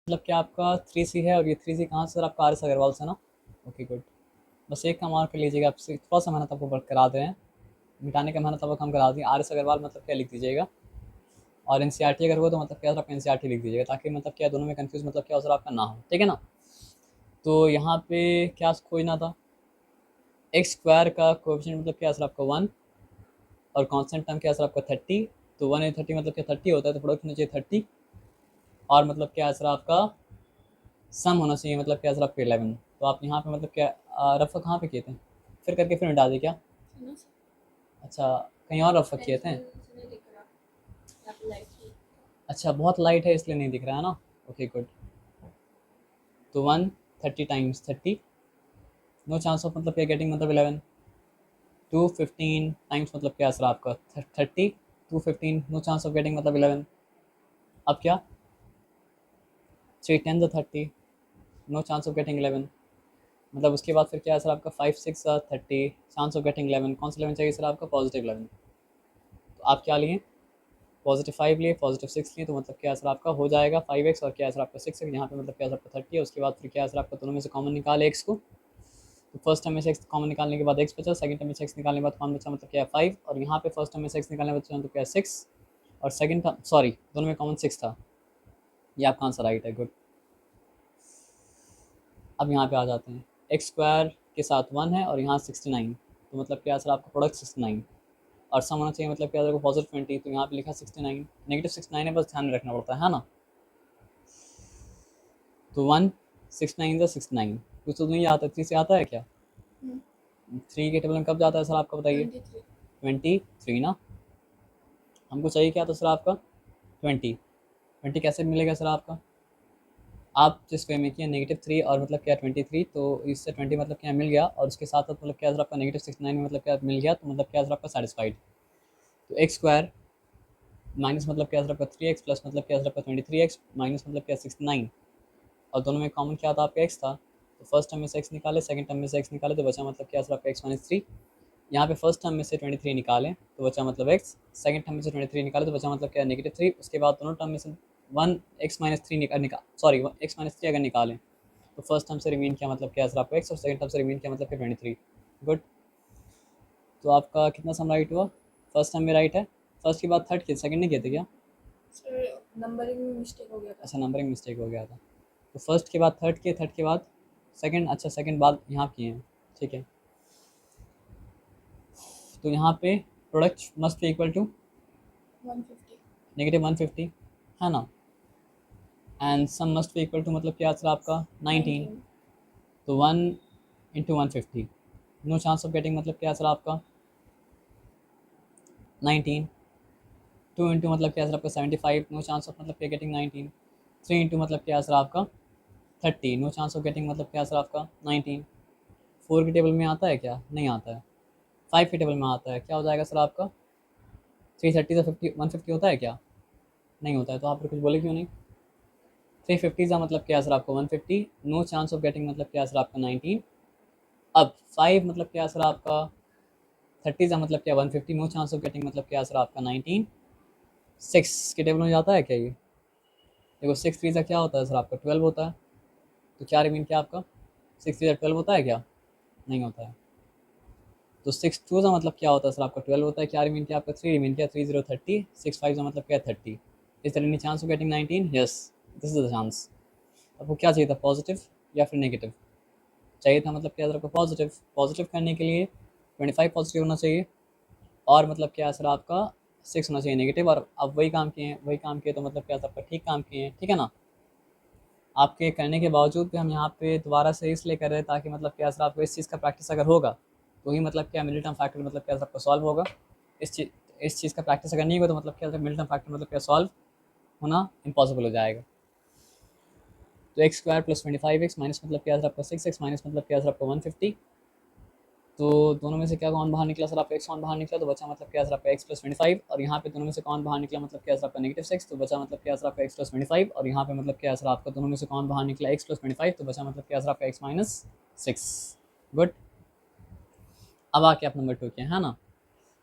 मतलब क्या आपका 3C है, और ये 3C कहाँ से सर? आपका आर एस अग्रवाल से ना। Okay good. बस एक का मार्क कर लीजिएगा, आपसे थोड़ा सा मेहनत आपको करा दे रहे हैं, मिटाने का मेहनत आपको कम करा दी। आर एस अग्रवाल मतलब क्या लिख दीजिएगा, और एनसीईआरटी अगर हो तो मतलब क्या सर आप एनसीईआरटी लिख दीजिएगा, ताकि मतलब क्या दोनों में कंफ्यूज मतलब क्या सर आपका ना हो, ठीक है ना। तो यहाँ पे क्या खोजना था, एक्स स्क्वायर का कोएफिशिएंट मतलब क्या सर आपका 1, और कांस्टेंट टर्म क्या सर आपका 30। तो 1 30 मतलब क्या 30 होता है, तो प्रोडक्ट होना चाहिए 30, और मतलब क्या सर आपका सम होना चाहिए मतलब क्या सर आपका 11। तो आप यहाँ पे मतलब क्या रफ़ा कहाँ पे किए थे, फिर करके फिर मिटा दिए क्या? अच्छा, कहीं और रफ़ा किए थे। अच्छा, बहुत लाइट है इसलिए नहीं दिख रहा है ना। Okay good. तो 130 टाइम्स 30, नो चांस ऑफ मतलब क्या गेटिंग मतलब 11। 215 टाइम्स मतलब क्या सर आपका 30, 215 नो चांस ऑफ गेटिंग मतलब 11। अब क्या, 3 10 30, नो चांस ऑफ गेटिंग 11। मतलब उसके बाद फिर क्या है सर आपका 5 6 30, चांस ऑफ गेटिंग 11। कौन सा 11 चाहिए सर आपका? पॉजिटिव 11। तो आप क्या लिए, पॉजिटिव 5 लिए, पॉजिटिव 6 लिए, तो मतलब क्या सर आपका हो जाएगा 5x, और क्या सर आपका 6x। यहाँ पे मतलब क्या सर आपका 30 है। उसके बाद फिर क्या सर आपका दोनों में से कॉमन निकाले x को, तो फर्स्ट टर्म में से x कॉमन निकालने के बाद x बचा, सेकंड टर्म में से x निकालने के बाद कौन बचा मतलब क्या है 5, और यहाँ पे फर्स्ट टर्म में से x निकालने बचा तो क्या है 6, और सेकंड टर्म सॉरी दोनों में कॉमन 6 था। ये आपका आंसर राइट है, गुड। अब यहाँ पे आ जाते हैं, एक्स स्क्वायर के साथ 1 है और यहाँ 69, तो मतलब क्या सर आपका प्रोडक्ट 69, और सम होना चाहिए मतलब क्या सर पॉजिटिव 20, तो यहाँ पे लिखा 69, नेगेटिव 69 है, बस ध्यान में रखना पड़ता है ना। तो 1 69 ज़ा 69, कुछ तो नहीं आता, 3 से आता है क्या? 3 के टेबल में कब जाता है सर आपका बताइए? 23 ना। हमको चाहिए क्या था सर आपका 20। 20 कैसे मिलेगा सर आपका? आप जिस वे में किया -3 और मतलब क्या 23, तो इससे 20 मतलब क्या मिल गया, और उसके साथ साथ मतलब क्या सर आपका -69 में मतलब क्या मिल गया, तो मतलब क्या सर आपका सेटिस्फाइड। तो एक्स स्क्वायर माइनस मतलब क्या सर आपका 3x, प्लस मतलब क्या सर आपका 23x, माइनस मतलब क्या 69, और दोनों में कॉमन क्या था आपका x था, तो फर्स्ट टर्म में से x निकाले, सेकंड टर्म में से x निकाले, तो बचा मतलब क्या सर आपका x-3। यहाँ पे फर्स्ट टर्म में से 23 निकालें तो बचा मतलब x, सेकंड टर्म में से 23 निकाले तो बचा मतलब क्या -3। उसके बाद दोनों टर्म में से 1x-3 निकाल सॉरी x-3 अगर निकालें, तो फर्स्ट टर्म से रिमेन किया मतलब क्या सर आपका x, और सेकंड टर्म से रिमेन किया मतलब क्या 23। गुड। तो आपका कितना सम राइट हुआ? फर्स्ट टर्म में राइट है। फर्स्ट के बाद थर्ड किए, सेकंड नहीं किए थे क्या? नंबरिंग में मिस्टेक हो गया था। अच्छा, नंबरिंग मिस्टेक हो गया था। तो फर्स्ट के बाद थर्ड किए, थर्ड के बाद सेकंड, अच्छा सेकंड बाद यहाँ किए हैं, ठीक है। तो यहाँ पे product must be equal to 150 -150, है ना। And sum must be equal to मतलब क्या सर आपका 19। 19 तो 1 into 150, no chance of getting मतलब क्या सर आपका 19। 2 इंटू मतलब क्या सर आपका 75, नो चांस ऑफ मतलब क्या गेटिंग 19। 3 इंटू मतलब क्या सर आपका 30, नो चांस ऑफ गेटिंग मतलब क्या सर आपका 19। 4 के टेबल में आता है क्या? नहीं आता है। 5 के टेबल में आता है, क्या हो जाएगा सर आपका 330 से 150 होता है क्या? नहीं होता है, तो आप कुछ बोले क्यों नहीं? 350 का मतलब क्या सर आपका 150, नो चांस ऑफ गेटिंग मतलब क्या सर आपका 19। अब 5 मतलब क्या सर आपका 30 का मतलब क्या 150, नो चांस ऑफ गेटिंग मतलब क्या सर आपका 19। 6 के टेबल में जाता है क्या ये? देखो 6 3 का क्या होता है सर आपका 12 होता है, तो क्या रिमीन क्या आपका 6 3 12 होता है क्या? नहीं होता है। तो 6 2 का मतलब क्या होता है सर आपका 12 होता है, क्या रिमीन क्या आपका 3 रिमीन क्या 3 0 30, 6 5 का मतलब क्या 30। इस तरह नहीं chance of getting 19, yes this is the chance. आपको क्या चाहिए था, पॉजिटिव या फिर नेगेटिव? चाहिए था मतलब क्या सर आपका पॉजिटिव। पॉजिटिव करने के लिए 25 पॉजिटिव होना चाहिए, और मतलब क्या सर आपका 6 होना चाहिए नेगेटिव, और अब वही काम किए हैं, वही काम किए, तो मतलब क्या सर आपका ठीक काम किए हैं, ठीक है ना। आपके करने के बावजूद भी हम यहाँ पे दोबारा से इसलिए कर रहे हैं ताकि मतलब क्या सर आपको इस चीज़ का प्रैक्टिस अगर होगा, तो ही मतलब क्या मिडिल टर्म फैक्टर मतलब क्या सर आपको सॉल्व होगा। इस चीज़ का प्रैक्टिस अगर नहीं होगा, तो मतलब क्या सर मिडिल टर्म फैक्टर मतलब क्या सॉल्व होना इम्पॉसिबल हो जाएगा। तो x square plus 25x minus मतलब क्या सर आपका 6x, माइनस मतलब क्या सर आपका 150। तो दोनों में से क्या कौन बाहर निकला सर आपका एक्स कौन बाहर निकला, तो बचा मतलब क्या सर आपका एक्स प्लस 25, और यहाँ पे दोनों में से कौन बाहर निकला मतलब क्या सर आपका -6, तो बचा मतलब क्या सर आपका एक्स प्लस 25, और यहाँ पे मतलब क्या सर आपका दोनों में से कौन बाहर निकला एक्स प्लस 25, तो बचा मतलब क्या सर आपका x-6। गुड। अब आके आप नंबर 2 के, है ना।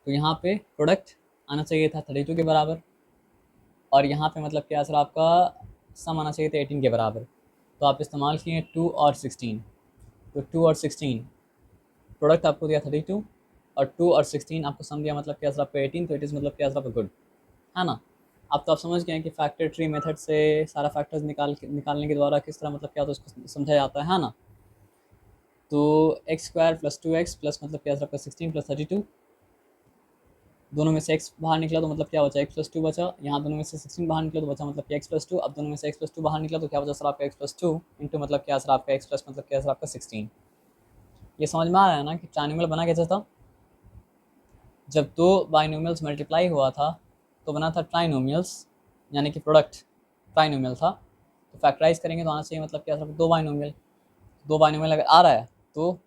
तो यहाँ पे प्रोडक्ट आना चाहिए था 32 के बराबर, और यहाँ पे मतलब क्या सर आपका सम आना चाहिए था 18 के बराबर, तो आप इस्तेमाल किए 2 और 16, तो 2 और 16 प्रोडक्ट आपको दिया 32 और 2 और 16 आपको सम दिया, मतलब क्या सर आपका 18, तो इट इज़ मतलब क्या सर आपका गुड, है ना। अब तो आप समझ गए हैं कि फैक्टर ट्री मेथड से सारा फैक्टर्स निकालने के द्वारा किस तरह मतलब क्या तो उसको समझा जाता है ना। तो x square plus 2x plus मतलब क्या सर आपका 16 प्लस 32, दोनों में से x बाहर निकला तो मतलब क्या बचा x प्लस 2 बचा, यहाँ दोनों में से 16 बाहर निकला तो बचा मतलब कि x प्लस 2, अब दोनों में से x प्लस 2 बाहर निकला तो क्या बचा सर आपका x प्लस 2 इंटू मतलब क्या सर आपका x प्लस मतलब क्या सर आपका 16। ये समझ में आ रहा है ना कि ट्रायंगल बना कैसे था, जब दो बाइनोमियल्स मल्टीप्लाई हुआ था तो बना था ट्राइनोमियल्स, यानी कि प्रोडक्ट ट्राइनोमियल था, तो फैक्टराइज करेंगे तो आना चाहिए मतलब क्या सर दो बाइनोमियल अगर आ रहा है तो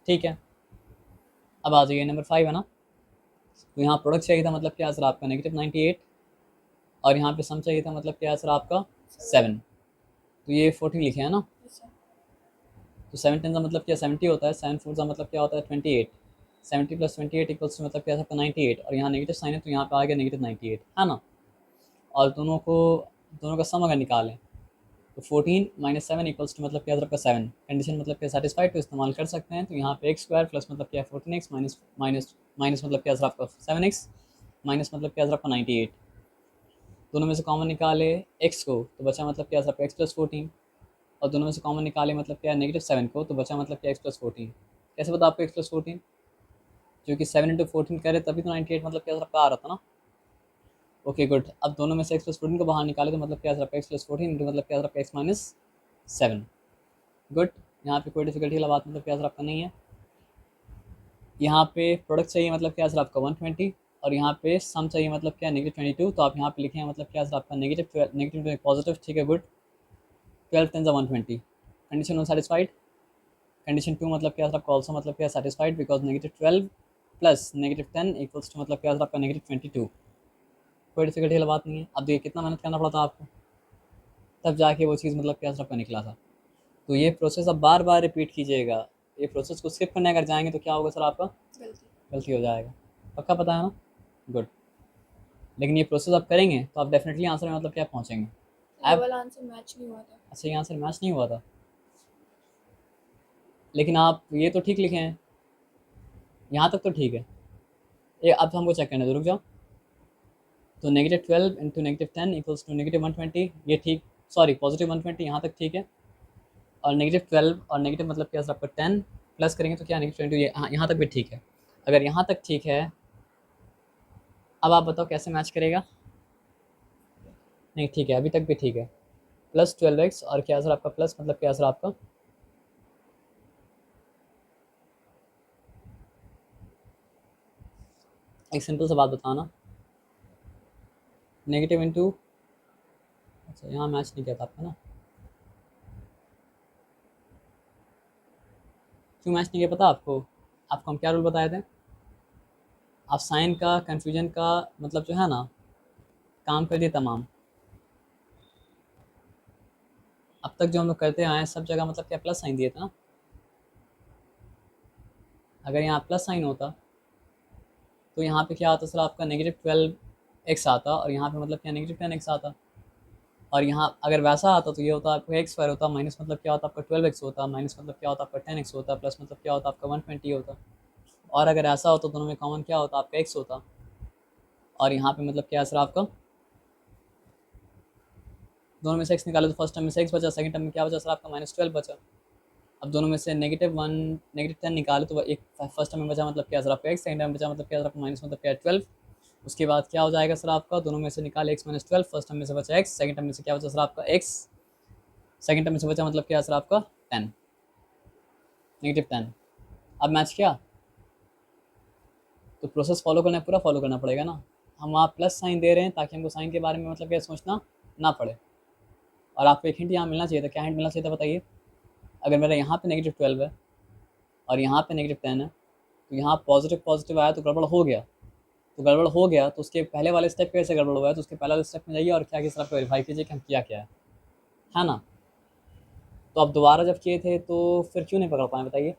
ठीक है। अब आ जाइए नंबर 5 है ना, तो यहाँ प्रोडक्ट चाहिए था मतलब क्या सर आपका -98 और यहाँ पे सम चाहिए था मतलब क्या सर आपका 7, तो ये 40 लिखे हैं ना, Yes, sir. तो 7 10 का मतलब क्या 70 होता है, 7 4 का मतलब क्या होता है 28, 70 प्लस 28 इक्वल्स टू मतलब क्या आपका 98, और यहाँ नेगेटिव साइन है तो यहाँ पे आ गया -98, है ना। और दोनों का सम अगर निकालें तो 14 माइनस 7 इक्वल्स टू मतलब क्या आपका 7, कंडीशन मतलब क्या सेटिस्फाइड तो इस्तेमाल कर सकते हैं, तो यहाँ पे एक्स स्क्वायर प्लस मतलब क्या 14x माइनस माइनस माइनस मतलब क्या आपका 7x माइनस मतलब क्या आपका 98, दोनों में से कॉमन निकाले x को तो बचा मतलब क्या आपका x प्लस 14, और दोनों में से कॉमन निकाले मतलब क्या -7 को तो बचा मतलब क्या x प्लस 14। कैसे बता आपको x प्लस 14, क्योंकि 7 इंटू 14 करे तभी तो 98 मतलब क्या आपका आ रहा था ना। ओके गुड, अब दोनों में से x प्लस 14 को बाहर निकाले तो मतलब क्या आपका x प्लस 14 इंटू मतलब क्या आपका x माइनस 7, गुड। यहाँ पे कोई डिफिकल्टी वाला बात मतलब क्या सर आपका नहीं है। यहाँ पे प्रोडक्ट चाहिए मतलब क्या सर आपका 120 और यहाँ पे सम चाहिए मतलब क्या -22, तो आप यहाँ पे लिखे हैं मतलब क्या सर आपका नेगेटिव पॉजिटिव, ठीक है good. 12 10 120, condition one satisfied, condition 2 मतलब क्या सर आपका ऑल्सो मतलब क्या satisfied because -12 plus -10 equals to मतलब क्या सर आपका -22, कोई डिफिकल्टी वाला बात नहीं है। अब देखिए कितना मेहनत करना पड़ा था आपको, तब जाके वो चीज़ मतलब क्या सर आपका निकला था। तो ये प्रोसेस अब बार बार रिपीट कीजिएगा, ये प्रोसेस को स्किप करने अगर जाएंगे तो क्या होगा सर आपका गलती. गलती हो जाएगा, पक्का पता है ना, गुड। लेकिन ये प्रोसेस आप करेंगे तो आप डेफिनेटली आंसर में मतलब क्या पहुँचेंगे। ये अब वाला आंसर मैच नहीं हुआ था. अच्छा ये आंसर मैच नहीं हुआ था, लेकिन आप ये तो ठीक लिखे हैं, यहाँ तक तो ठीक है। ये अब हमको चेक करने दो, रुक जाओ। तो -12 इंटू -10 इक्वल्स टू -120, ये ठीक, सॉरी +120 यहाँ तक ठीक है, और -12 और नेगेटिव मतलब क्या सर आपका 10 प्लस करेंगे तो क्या -20, ये हाँ यहाँ तक भी ठीक है। अगर यहाँ तक ठीक है, अब आप बताओ कैसे मैच करेगा। नहीं ठीक है, अभी तक भी ठीक है, +12x और क्या सर आपका प्लस मतलब क्या सर आपका एक सिंपल सा बात बताना, नेगेटिव इंटू, अच्छा यहाँ मैच नहीं किया था आपका ना, क्यों मैच नहीं किया पता आपको, आपको हम क्या रूल बताए थे, आप साइन का कन्फ्यूजन का मतलब जो है ना काम कर दिए तमाम। अब तक जो हम लोग करते आए हैं सब जगह मतलब क्या प्लस साइन दिए थे ना, अगर यहाँ प्लस साइन होता तो यहाँ पे क्या आता सर आपका -12x आता, और यहाँ पे मतलब क्या -10x आता, और यहाँ अगर वैसा आता तो ये होता आपका एक्स स्क्वायर होता, माइनस मतलब क्या होता आपका 12x होता, माइनस मतलब क्या होता आपका 10x होता, प्लस मतलब क्या होता आपका 120 होता, और अगर ऐसा होता तो दोनों में कॉमन क्या होता आपका x होता, और यहाँ पे मतलब क्या सर आपका दोनों में से x निकाले तो फर्स्ट टर्म में से x बचा, सेकंड टर्म में क्या बचा सर आपका -12 बचा। अब दोनों में से -1 -10 निकाले तो एक फर्स्ट टर्म में बचा मतलब क्या सर आपका x, सेकंड टर्म में बचा मतलब क्या सर आपका माइनस मतलब क्या 12, उसके बाद क्या हो जाएगा सर आपका दोनों में से निकाले x माइनस 12, फर्स्ट टर्म में से बचा x, सेकंड टर्म में से क्या बचा सर आपका x, सेकंड टर्म में से बचा मतलब क्या सर आपका 10, -10। अब मैच किया तो प्रोसेस फॉलो करना पूरा फॉलो करना पड़ेगा ना, हम आप प्लस साइन दे रहे हैं ताकि हमको साइन के बारे में मतलब क्या सोचना ना पड़े, और आपको एक हिंट यहाँ मिलना चाहिए था, क्या हिंट मिलना चाहिए था बताइए। अगर मेरा यहाँ पे -12 है और यहाँ पे -10 है तो यहाँ पॉजिटिव पॉजिटिव आया तो गड़बड़ हो गया, तो गड़बड़ हो गया तो उसके पहले वाले स्टेप कैसे गड़बड़ हुआ है, तो उसके पहले वाले स्टेप में जाइए और क्या किस तरह वेरीफाई कीजिए कि हम किया क्या है ना। तो अब दोबारा जब किए थे तो फिर क्यों नहीं पकड़ पाए बताइए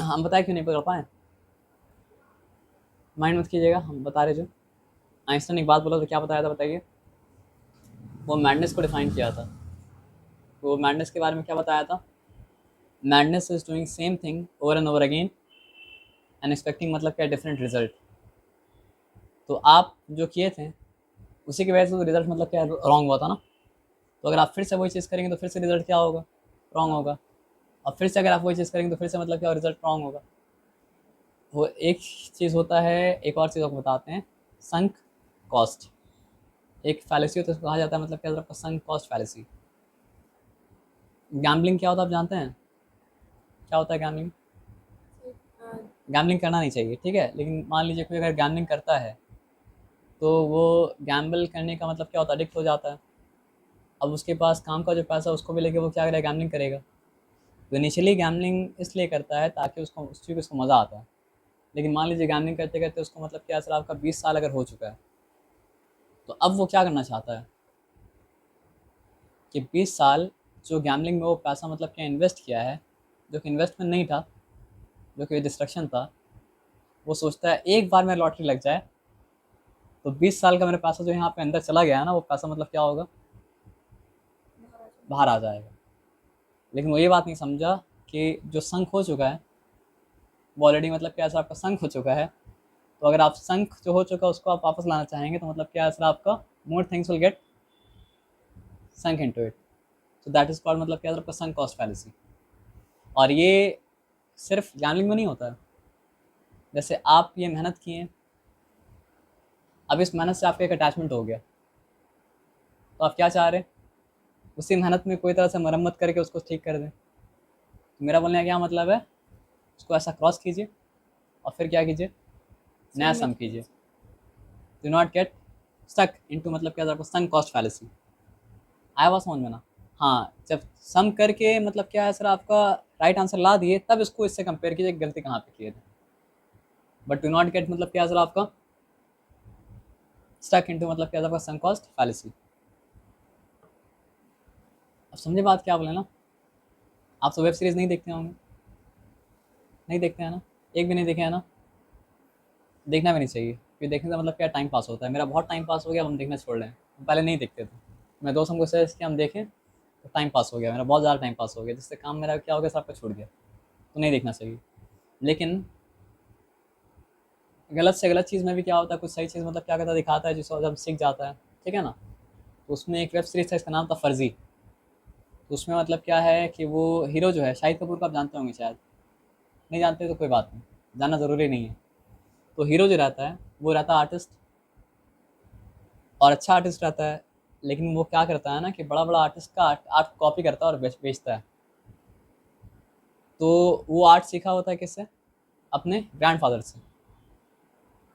हम बताए क्यों नहीं पकड़ पाए, माइंड मत कीजिएगा, हम बता रहे जो आइंस्टाइन एक बात बोला तो क्या बताया था बताइए, वो मैडनेस को डिफाइन किया था। वो मैडनेस के बारे में क्या बताया था? Madness is doing same thing over and over again and expecting मतलब क्या, डिफरेंट रिजल्ट। तो आप जो किए थे उसी की वजह से तो रिजल्ट मतलब क्या रॉन्ग हुआ था ना। तो अगर आप फिर से वही चीज़ करेंगे तो फिर से रिजल्ट क्या होगा? रॉन्ग होगा। और फिर से अगर आप वही चीज़ करेंगे तो फिर से मतलब क्या, रिजल्ट रॉन्ग होगा। वो एक चीज़ होता है, एक और चीज़ आपको बताते हैं, संक कॉस्ट। एक फैलेसी होता है, उसको कहा जाता है मतलब क्या, आपका संक कॉस्ट फैलेसी। गैम्बलिंग क्या होता है आप जानते हैं? क्या होता है गैम्बलिंग? गैम्बलिंग करना नहीं चाहिए, ठीक है, लेकिन मान लीजिए कोई अगर गैम्बलिंग करता है तो वो गैम्बल करने का मतलब क्या होता है, एडिक्ट हो जाता है। अब उसके पास काम का जो पैसा है उसको भी लेके वो क्या करेगा, गैम्बलिंग करेगा। तो इनिशियली गैम्बलिंग इसलिए करता है ताकि उसको उस चीज़ को उसको मज़ा आता है। लेकिन मान लीजिए गैम्बलिंग करते करते उसको मतलब क्या, असर आपका 20 साल अगर हो चुका है, तो अब वो क्या करना चाहता है कि 20 साल जो गैम्बलिंग में वो पैसा मतलब क्या इन्वेस्ट किया है, जो कि इन्वेस्टमेंट नहीं था, जो कि डिस्ट्रक्शन था, वो सोचता है एक बार मेरा लॉटरी लग जाए तो 20 साल का मेरा पैसा जो यहाँ पे अंदर चला गया है ना, वो पैसा मतलब क्या होगा, बाहर आ जाएगा। लेकिन वो ये बात नहीं समझा कि जो संक हो चुका है वो ऑलरेडी मतलब क्या, ऐसा आपका संक हो चुका है। तो अगर आप संक जो हो चुका है उसको आप वापस लाना चाहेंगे तो मतलब क्या, ऐसा आपका more things will get sunk into it. So that is called मतलब क्या, आपका संक कॉस्ट फैलेसी। और ये सिर्फ गैम्बलिंग में नहीं होता है। जैसे आप ये मेहनत किए, अब इस मेहनत से आपका एक अटैचमेंट हो गया, तो आप क्या चाह रहे हैं, उसी मेहनत में कोई तरह से मरम्मत करके उसको ठीक कर दें। तो मेरा बोलने का क्या मतलब है, उसको ऐसा क्रॉस कीजिए और फिर क्या कीजिए, नया सम कीजिए। Do not get stuck into मतलब क्या, आपको सम कॉस्ट फैलेसी। आया बात समझ में ना? हाँ, जब सम करके मतलब क्या है सर, आपका राइट आंसर ला दिए, तब इसको इससे कंपेयर कीजिए कि गलती कहाँ पे किए थे। बट डू नॉट गेट मतलब क्या सर, आपका स्टक इनटू मतलब क्या, आपका सम कॉस्ट फैलेसी। अब समझे बात क्या बोले ना? आप तो वेब सीरीज़ नहीं देखते होंगे, नहीं देखते हैं ना? एक भी नहीं देखे है ना? देखना भी नहीं चाहिए, क्योंकि देखने का मतलब क्या, टाइम पास होता है। मेरा बहुत टाइम पास हो गया, अब हम देखना छोड़ रहे हैं। हम पहले नहीं देखते थे, मैं दोस्त हमको सजेस्ट किया हम देखें, तो टाइम पास हो गया मेरा, बहुत ज़्यादा टाइम पास हो गया, जिससे काम मेरा क्या हो गया, सब आपका छूट गया। तो नहीं देखना चाहिए। लेकिन गलत से गलत चीज़ में भी क्या होता है, कुछ सही चीज़ मतलब क्या कहता है, दिखाता है, जिसको जब सीख जाता है, ठीक है ना। तो उसमें एक वेब सीरीज़ था, इसका नाम था फर्जी। तो उसमें मतलब क्या है कि वो हीरो जो है, शाहिद कपूर को आप जानते होंगे शायद, नहीं जानते तो कोई बात नहीं, जानना ज़रूरी नहीं है। तो हीरो जो रहता है वो रहता है आर्टिस्ट, और अच्छा आर्टिस्ट रहता है। लेकिन वो क्या करता है ना कि बड़ा बड़ा आर्टिस्ट का आर्ट कॉपी करता है और बेचता है। तो वो आर्ट सीखा होता है किससे, अपने ग्रैंडफादर से।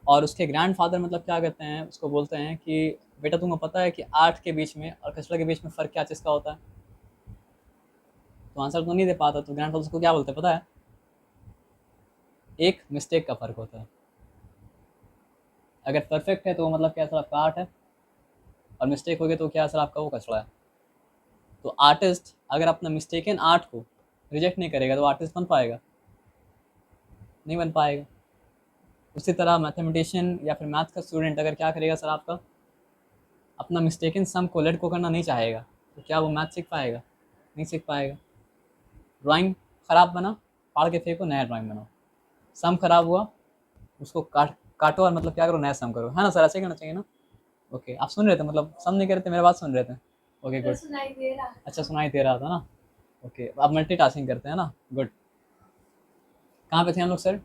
और उसके ग्रैंडफादर मतलब क्या कहते हैं, उसको बोलते हैं कि बेटा तुमको पता है कि आर्ट के बीच में और कचरा के बीच में फ़र्क क्या चीज़ का होता है? तो आंसर तो नहीं दे पाता, तो ग्रैंडफादर उसको क्या बोलते हैं पता है? एक मिस्टेक का फ़र्क होता है। अगर परफेक्ट है तो वो मतलब क्या, सर आपका आर्ट है, और मिस्टेक हो गई तो क्या, सर आपका वो कचरा है। तो आर्टिस्ट अगर अपना मिस्टेकन आर्ट को रिजेक्ट नहीं करेगा तो आर्टिस्ट बन पाएगा? नहीं बन पाएगा। उसी तरह मैथमेटिशियन या फिर मैथ का स्टूडेंट अगर क्या करेगा सर, आपका अपना मिस्टेकन सम को लेट को करना नहीं चाहेगा, तो क्या वो मैथ सीख पाएगा? नहीं सीख पाएगा। ड्राइंग ख़राब बना, फाड़ के फेंको, नया ड्राइंग बनाओ। सम खराब हुआ, उसको काटो और मतलब क्या करो, नया सम करो, है ना सर? ऐसे करना चाहिए ना? ओके, आप सुन रहे थे, मतलब सम नहीं कर रहे थे, मेरी बात सुन रहे थे। Okay good. सुनाई दे रहा। अच्छा, सुनाई दे रहा था ना? ओके, आप मल्टीटास्किंग करते हैं ना, गुड। कहाँ पे थे हम लोग सर?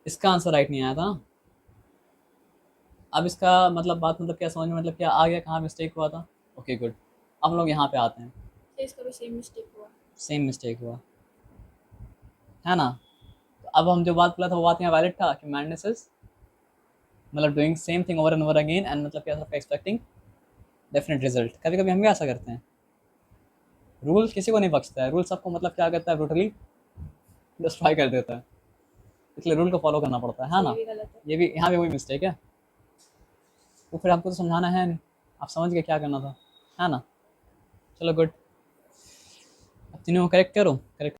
इसका आंसर राइट नहीं आया था ना। अब इसका मतलब बात मतलब क्या समझ में मतलब क्या आ गया, कहाँ मिस्टेक हुआ था? Okay good. अब हम लोग यहाँ पे आते हैं। तो इसका भी सेम मिस्टेक हुआ। सेम मिस्टेक हुआ, है ना? तो अब हम जो बात बोला था वो बात यहाँ वैलिड था कि मैडनेस इज मतलब doing same thing over and over again and मतलब क्या, एक्सपेक्टिंग डेफिनेट रिजल्ट। कभी कभी हम भी ऐसा करते हैं। रूल किसी को नहीं बख्शता है, रूल सबको मतलब क्या करता है, ब्रूटली डिस्ट्रॉय कर देता है। इसलिए रूल को फॉलो करना पड़ता है सही ना? भी गलत है। ये भी यहाँ भी वही मिस्टेक है। तो फिर आपको तो समझाना है नहीं, आप समझ गए क्या करना था, है ना? चलो गुड। अब तीनों को करेक्ट करो, करेक्ट